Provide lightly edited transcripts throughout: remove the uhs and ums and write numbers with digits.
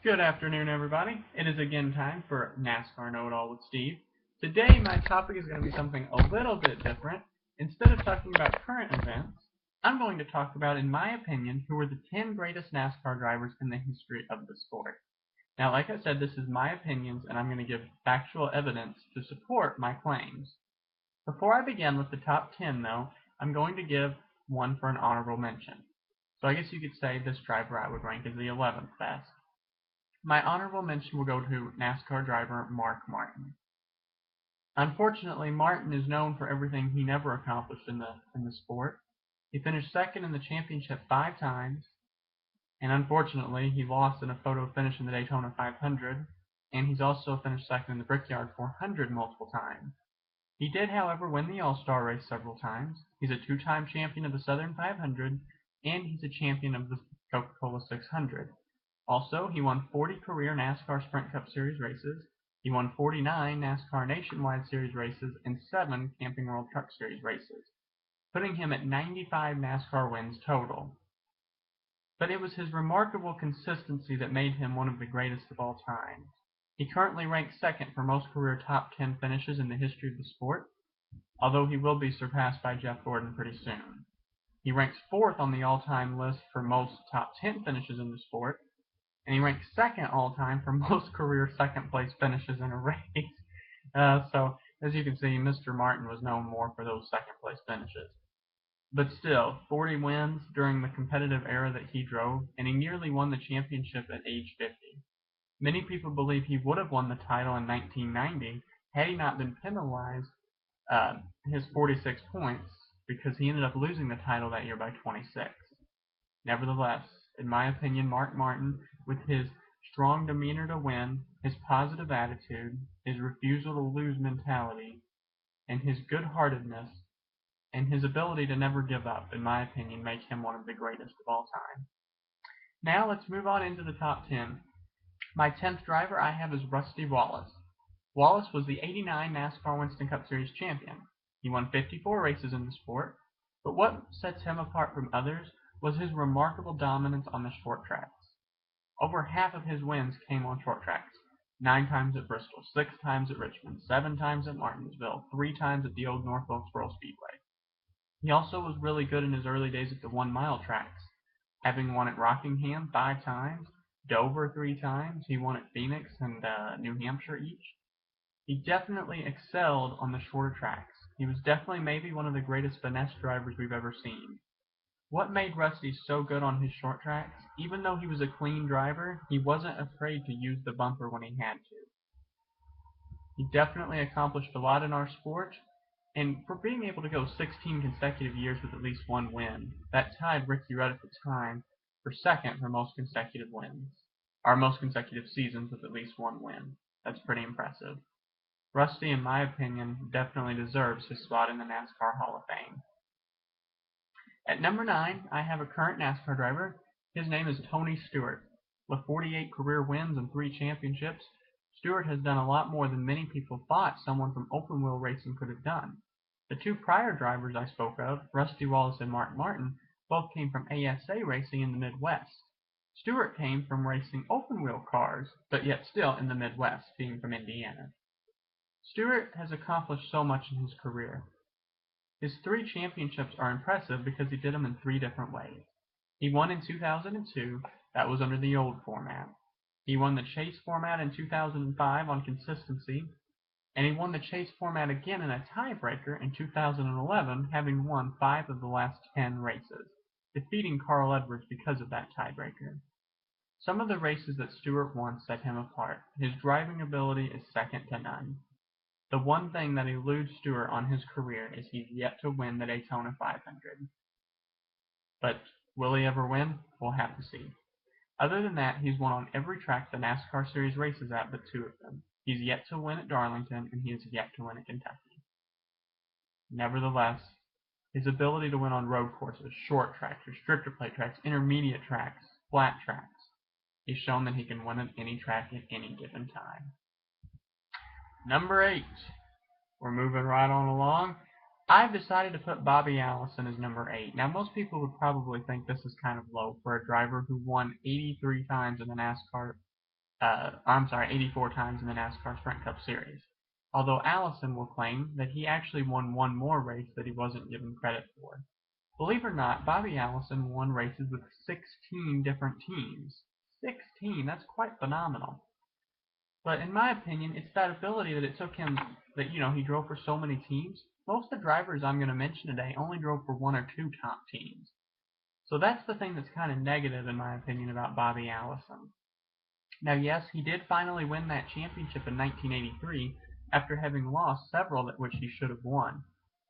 Good afternoon, everybody. It is again time for NASCAR Know-It-All with Steve. Today, my topic is going to be something a little bit different. Instead of talking about current events, I'm going to talk about, in my opinion, who are the 10 greatest NASCAR drivers in the history of the sport. Now, like I said, this is my opinions, and I'm going to give factual evidence to support my claims. Before I begin with the top 10, though, I'm going to give one for an honorable mention. So I guess you could say this driver I would rank as the 11th best. My honorable mention will go to NASCAR driver Mark Martin. Unfortunately, Martin is known for everything he never accomplished in the sport. He finished second in the championship 5 times, and unfortunately, he lost in a photo finish in the Daytona 500, and he's also finished second in the Brickyard 400 multiple times. He did, however, win the All-Star race several times. He's a 2-time champion of the Southern 500, and he's a champion of the Coca-Cola 600. Also, he won 40 career NASCAR Sprint Cup Series races, he won 49 NASCAR Nationwide Series races, and 7 Camping World Truck Series races, putting him at 95 NASCAR wins total. But it was his remarkable consistency that made him one of the greatest of all time. He currently ranks second for most career top 10 finishes in the history of the sport, although he will be surpassed by Jeff Gordon pretty soon. He ranks 4th on the all-time list for most top 10 finishes in the sport, and he ranks second all-time for most career second-place finishes in a race. So, as you can see, Mr. Martin was known more for those second-place finishes. But still, 40 wins during the competitive era that he drove, and he nearly won the championship at age 50. Many people believe he would have won the title in 1990 had he not been penalized his 46 points, because he ended up losing the title that year by 26. Nevertheless, in my opinion, Mark Martin, with his strong demeanor to win, his positive attitude, his refusal to lose mentality, and his good-heartedness, and his ability to never give up, in my opinion, make him one of the greatest of all time. Now let's move on into the top 10. My 10th driver I have is Rusty Wallace. Wallace was the '89 NASCAR Winston Cup Series champion. He won 54 races in the sport, but what sets him apart from others was his remarkable dominance on the short tracks. Over half of his wins came on short tracks. 9 times at Bristol, 6 times at Richmond, 7 times at Martinsville, 3 times at the old North Wilkesboro Speedway. He also was really good in his early days at the 1-mile tracks, having won at Rockingham 5 times, Dover 3 times, he won at Phoenix and New Hampshire each. He definitely excelled on the shorter tracks. He was definitely maybe one of the greatest finesse drivers we've ever seen. What made Rusty so good on his short tracks? Even though he was a clean driver, he wasn't afraid to use the bumper when he had to. He definitely accomplished a lot in our sport, and for being able to go 16 consecutive years with at least 1 win, that tied Ricky Rudd at the time for second for most consecutive wins, or most consecutive seasons with at least 1 win. That's pretty impressive. Rusty, in my opinion, definitely deserves his spot in the NASCAR Hall of Fame. At number 9, I have a current NASCAR driver. His name is Tony Stewart. With 48 career wins and 3 championships, Stewart has done a lot more than many people thought someone from open wheel racing could have done. The 2 prior drivers I spoke of, Rusty Wallace and Mark Martin, both came from ASA racing in the Midwest. Stewart came from racing open wheel cars, but yet still in the Midwest, being from Indiana. Stewart has accomplished so much in his career. His 3 championships are impressive because he did them in 3 different ways. He won in 2002, that was under the old format. He won the chase format in 2005 on consistency, and he won the chase format again in a tiebreaker in 2011, having won 5 of the last 10 races, defeating Carl Edwards because of that tiebreaker. Some of the races that Stewart won set him apart. His driving ability is second to none. The one thing that eludes Stewart on his career is he's yet to win the Daytona 500. But will he ever win? We'll have to see. Other than that, he's won on every track the NASCAR Series races at but 2 of them. He's yet to win at Darlington, and he is yet to win at Kentucky. Nevertheless, his ability to win on road courses, short tracks, restrictor plate tracks, intermediate tracks, flat tracks, he's shown that he can win at any track at any given time. Number 8. We're moving right on along. I've decided to put Bobby Allison as number 8. Now, most people would probably think this is kind of low for a driver who won 83 times in the NASCAR 84 times in the NASCAR Sprint Cup Series. Although Allison will claim that he actually won one more race that he wasn't given credit for. Believe it or not, Bobby Allison won races with 16 different teams. 16, that's quite phenomenal. But in my opinion, it's that ability that it took him, that, he drove for so many teams. Most of the drivers I'm going to mention today only drove for one or two top teams. So that's the thing that's kind of negative, in my opinion, about Bobby Allison. Now, yes, he did finally win that championship in 1983 after having lost several that which he should have won.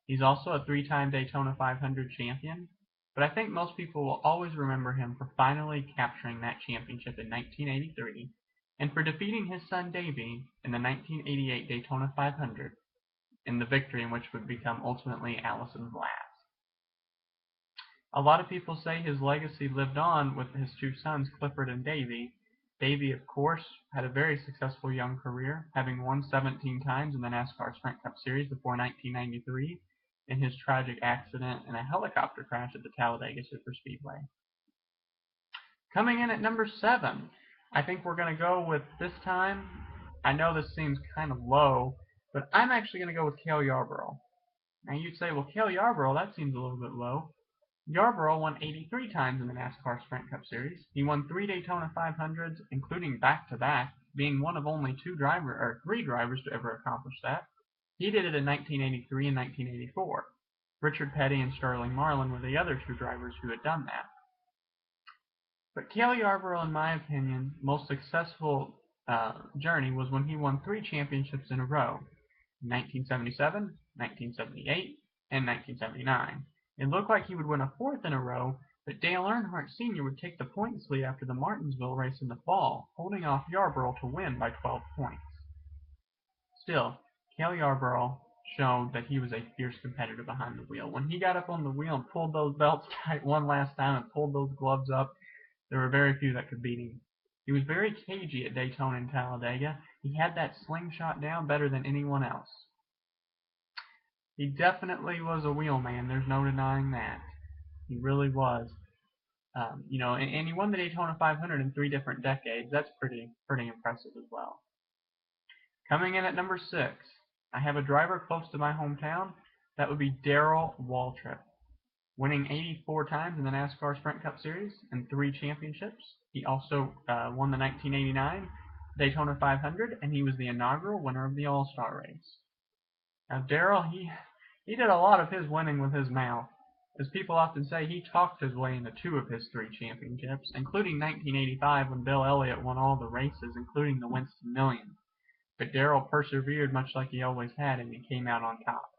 He's also a three-time Daytona 500 champion, but I think most people will always remember him for finally capturing that championship in 1983 and for defeating his son Davey in the 1988 Daytona 500 in the victory in which would become ultimately Allison's last. A lot of people say his legacy lived on with his two sons, Clifford and Davey. Davey, of course, had a very successful young career, having won 17 times in the NASCAR Sprint Cup Series before 1993 in his tragic accident in a helicopter crash at the Talladega Superspeedway. Coming in at number 7, I think we're going to go with, this time, I know this seems kind of low, but I'm actually going to go with Cale Yarborough. Now you'd say, well, Cale Yarborough, that seems a little bit low. Yarborough won 83 times in the NASCAR Sprint Cup Series. He won 3 Daytona 500s, including back-to-back, being one of only three drivers to ever accomplish that. He did it in 1983 and 1984. Richard Petty and Sterling Marlin were the other two drivers who had done that. But Cale Yarborough, in my opinion, most successful journey was when he won 3 championships in a row, in 1977, 1978, and 1979. It looked like he would win a 4th in a row, but Dale Earnhardt Sr. would take the points lead after the Martinsville race in the fall, holding off Yarborough to win by 12 points. Still, Cale Yarborough showed that he was a fierce competitor behind the wheel. When he got up on the wheel and pulled those belts tight one last time and pulled those gloves up, there were very few that could beat him. He was very cagey at Daytona and Talladega. He had that slingshot down better than anyone else. He definitely was a wheelman. There's no denying that. He really was. And he won the Daytona 500 in 3 different decades. That's pretty impressive as well. Coming in at number 6, I have a driver close to my hometown. That would be Darrell Waltrip, winning 84 times in the NASCAR Sprint Cup Series and 3 championships. He also won the 1989 Daytona 500, and he was the inaugural winner of the All-Star race. Now, Darrell, he did a lot of his winning with his mouth. As people often say, he talked his way into 2 of his 3 championships, including 1985 when Bill Elliott won all the races, including the Winston Million. But Darrell persevered much like he always had, and he came out on top.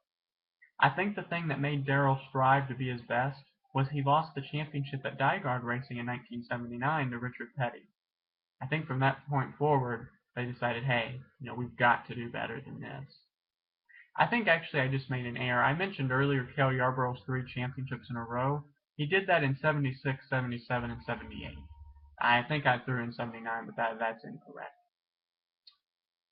I think the thing that made Darrell strive to be his best was he lost the championship at Dyard Racing in 1979 to Richard Petty. I think from that point forward, they decided, hey, we've got to do better than this. I think actually I just made an error. I mentioned earlier Cale Yarborough's 3 championships in a row. He did that in 76, 77, and 78. I think I threw in 79, but that's incorrect.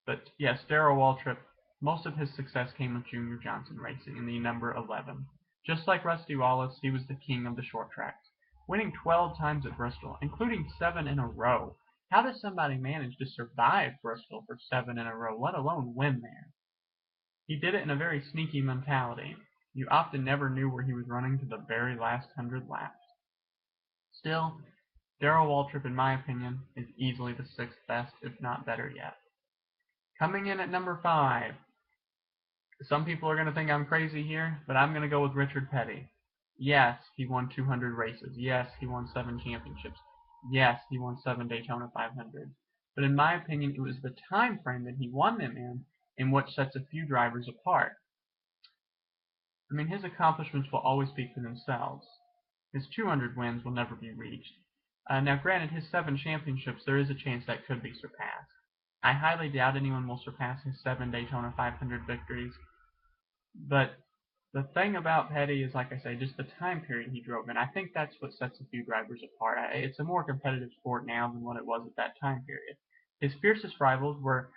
But yes, Darrell Waltrip, most of his success came with Junior Johnson Racing in the number 11. Just like Rusty Wallace, he was the king of the short tracks, winning 12 times at Bristol, including 7 in a row. How does somebody manage to survive Bristol for 7 in a row, let alone win there? He did it in a very sneaky mentality. You often never knew where he was running to the very last 100 laps. Still, Darrell Waltrip, in my opinion, is easily the 6th best, if not better yet. Coming in at number 5. Some people are going to think I'm crazy here, but I'm going to go with Richard Petty. Yes, he won 200 races. Yes, he won 7 championships. Yes, he won 7 Daytona 500s. But in my opinion, it was the time frame that he won them in what sets a few drivers apart. I mean, his accomplishments will always speak for themselves. His 200 wins will never be reached. Now, granted, his 7 championships, there is a chance that could be surpassed. I highly doubt anyone will surpass his 7 Daytona 500 victories. But the thing about Petty is, like I say, just the time period he drove in. I think that's what sets a few drivers apart. It's a more competitive sport now than what it was at that time period. His fiercest rivals were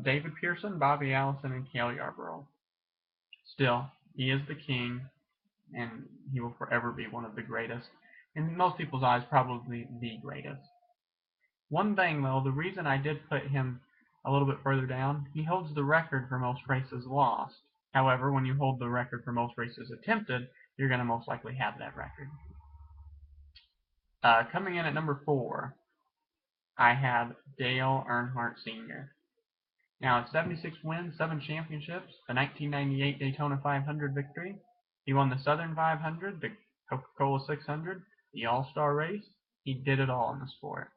David Pearson, Bobby Allison, and Cale Yarborough. Still, he is the king, and he will forever be one of the greatest. In most people's eyes, probably the greatest. One thing, though, the reason I did put him a little bit further down, he holds the record for most races lost. However, when you hold the record for most races attempted, you're going to most likely have that record. Coming in at number 4, I have Dale Earnhardt Sr. Now, it's 76 wins, 7 championships, the 1998 Daytona 500 victory. He won the Southern 500, the Coca-Cola 600, the All-Star race. He did it all in the sport.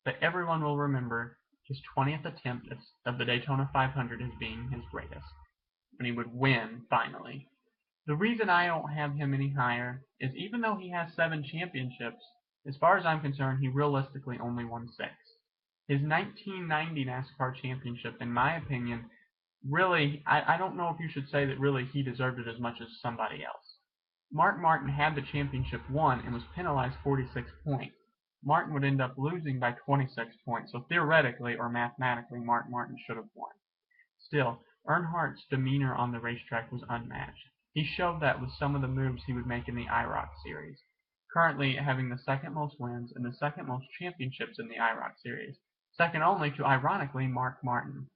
But everyone will remember his 20th attempt of the Daytona 500 as being his greatest, when he would win finally. The reason I don't have him any higher is even though he has 7 championships, as far as I'm concerned, he realistically only won 6. His 1990 NASCAR championship, in my opinion, really, I don't know if you should say that really he deserved it as much as somebody else. Mark Martin had the championship won and was penalized 46 points. Martin would end up losing by 26 points, so theoretically or mathematically, Mark Martin should have won. Still, Earnhardt's demeanor on the racetrack was unmatched. He showed that with some of the moves he would make in the IROC series, currently having the second most wins and the second most championships in the IROC series, second only to, ironically, Mark Martin.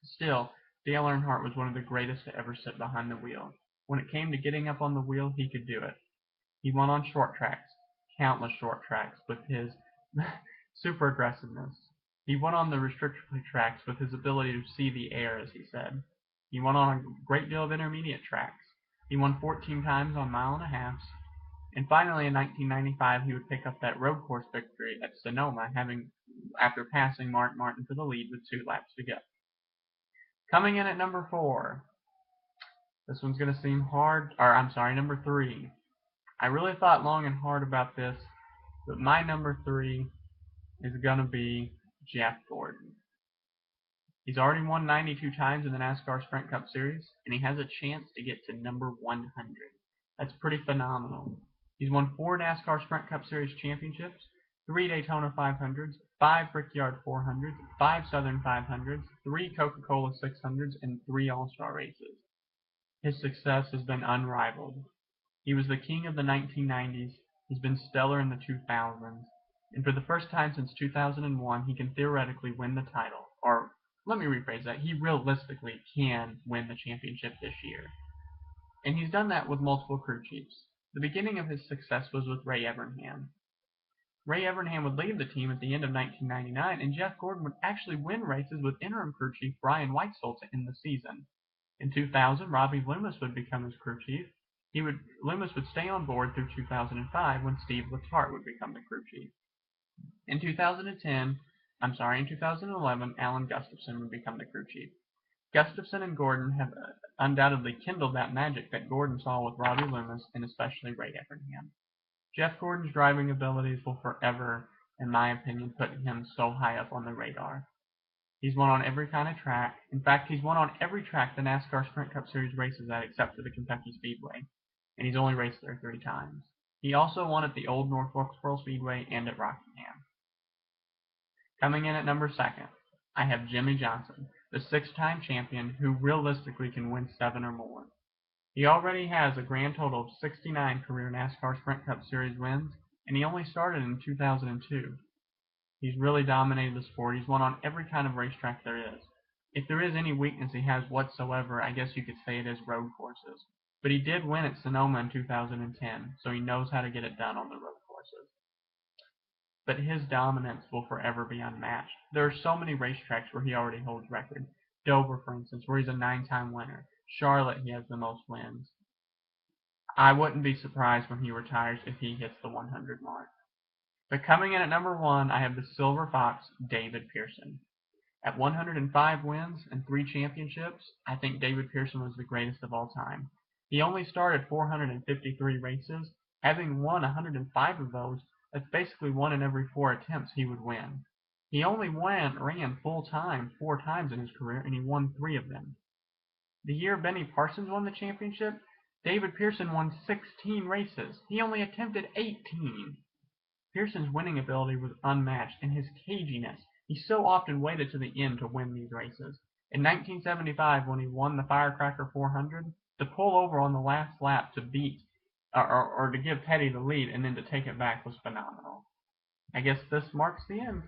Still, Dale Earnhardt was one of the greatest to ever sit behind the wheel. When it came to getting up on the wheel, he could do it. He won on short tracks, countless short tracks, with his super aggressiveness. He won on the restricted tracks with his ability to see the air, as he said. He won on a great deal of intermediate tracks. He won 14 times on mile-and-a-halfs. And finally, in 1995, he would pick up that road course victory at Sonoma, after passing Mark Martin for the lead with 2 laps to go. Coming in at number 4. This one's going to seem hard, number 3. I really thought long and hard about this, but my number 3 is going to be Jeff Gordon. He's already won 92 times in the NASCAR Sprint Cup Series, and he has a chance to get to number 100. That's pretty phenomenal. He's won 4 NASCAR Sprint Cup Series championships, 3 Daytona 500s, 5 Brickyard 400s, 5 Southern 500s, 3 Coca-Cola 600s, and 3 All-Star races. His success has been unrivaled. He was the king of the 1990s, he's been stellar in the 2000s, and for the first time since 2001, he can theoretically win the title. Or, let me rephrase that, he realistically can win the championship this year. And he's done that with multiple crew chiefs. The beginning of his success was with Ray Evernham. Ray Evernham would leave the team at the end of 1999, and Jeff Gordon would actually win races with interim crew chief Brian Weitzel to end the season. In 2000, Robbie Loomis would become his crew chief. Loomis would stay on board through 2005 when Steve Letarte would become the crew chief. In 2011, Alan Gustafson would become the crew chief. Gustafson and Gordon have undoubtedly kindled that magic that Gordon saw with Robbie Loomis and especially Ray Evernham. Jeff Gordon's driving abilities will forever, in my opinion, put him so high up on the radar. He's won on every kind of track. In fact, he's won on every track the NASCAR Sprint Cup Series races at except for the Kentucky Speedway, and he's only raced there 3 times. He also won at the Old North Wilkesboro Speedway and at Rockingham. Coming in at number 2, I have Jimmy Johnson, the 6-time champion who realistically can win 7 or more. He already has a grand total of 69 career NASCAR Sprint Cup Series wins, and he only started in 2002. He's really dominated the sport. He's won on every kind of racetrack there is. If there is any weakness he has whatsoever, I guess you could say it is road courses. But he did win at Sonoma in 2010, so he knows how to get it done on the road courses. But his dominance will forever be unmatched. There are so many racetracks where he already holds records. Dover, for instance, where he's a 9-time winner. Charlotte, he has the most wins. I wouldn't be surprised when he retires if he hits the 100 mark. But coming in at number 1, I have the Silver Fox, David Pearson. At 105 wins and 3 championships, I think David Pearson was the greatest of all time. He only started 453 races, having won 105 of those. That's basically 1 in every 4 attempts he would win. He only ran full-time 4 times in his career, and he won 3 of them. The year Benny Parsons won the championship, David Pearson won 16 races. He only attempted 18. Pearson's winning ability was unmatched, and his caginess. He so often waited to the end to win these races. In 1975, when he won the Firecracker 400, the pull over on the last lap to beat or to give Petty the lead and then to take it back was phenomenal. I guess this marks the end.